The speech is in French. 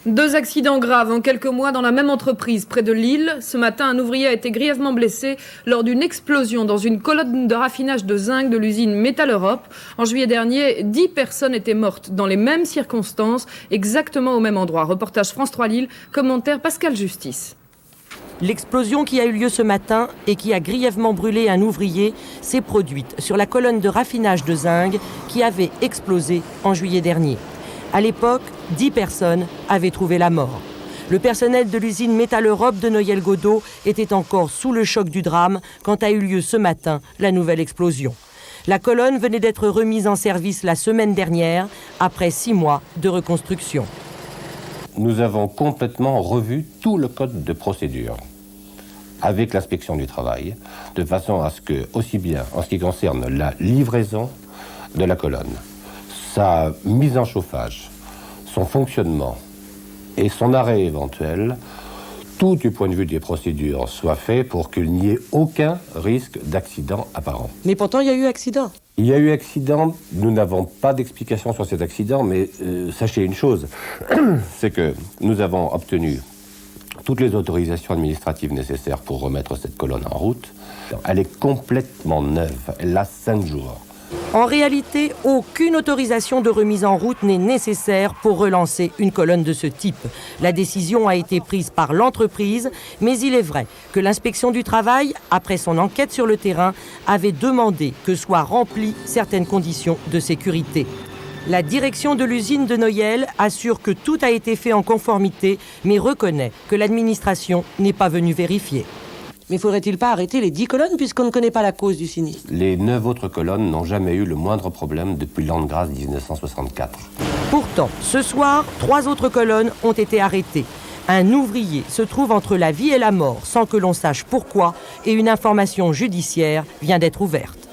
Deux accidents graves en quelques mois dans la même entreprise près de Lille. Ce matin, un ouvrier a été grièvement blessé lors d'une explosion dans une colonne de raffinage de zinc de l'usine Métal Europe. En juillet dernier, 10 personnes étaient mortes dans les mêmes circonstances, exactement au même endroit. Reportage France 3 Lille, commentaire Pascal Justice. L'explosion qui a eu lieu ce matin et qui a grièvement brûlé un ouvrier s'est produite sur la colonne de raffinage de zinc qui avait explosé en juillet dernier. À l'époque, 10 personnes avaient trouvé la mort. Le personnel de l'usine Métal Europe de Noyelles-Godault était encore sous le choc du drame quand a eu lieu ce matin la nouvelle explosion. La colonne venait d'être remise en service la semaine dernière, après 6 mois de reconstruction. Nous avons complètement revu tout le code de procédure avec l'inspection du travail, de façon à ce que, aussi bien en ce qui concerne la livraison de la colonne, sa mise en chauffage, son fonctionnement et son arrêt éventuel, tout du point de vue des procédures soit fait pour qu'il n'y ait aucun risque d'accident apparent. Mais pourtant, il y a eu accident. Il y a eu accident, nous n'avons pas d'explication sur cet accident, mais sachez une chose, c'est que nous avons obtenu toutes les autorisations administratives nécessaires pour remettre cette colonne en route. Elle est complètement neuve, elle a 5 jours. En réalité, aucune autorisation de remise en route n'est nécessaire pour relancer une colonne de ce type. La décision a été prise par l'entreprise, mais il est vrai que l'inspection du travail, après son enquête sur le terrain, avait demandé que soient remplies certaines conditions de sécurité. La direction de l'usine de Noyelles assure que tout a été fait en conformité, mais reconnaît que l'administration n'est pas venue vérifier. Mais faudrait-il pas arrêter les 10 colonnes puisqu'on ne connaît pas la cause du sinistre? Les 9 autres colonnes n'ont jamais eu le moindre problème depuis l'an de grâce 1964. Pourtant, ce soir, 3 autres colonnes ont été arrêtées. Un ouvrier se trouve entre la vie et la mort sans que l'on sache pourquoi et une information judiciaire vient d'être ouverte.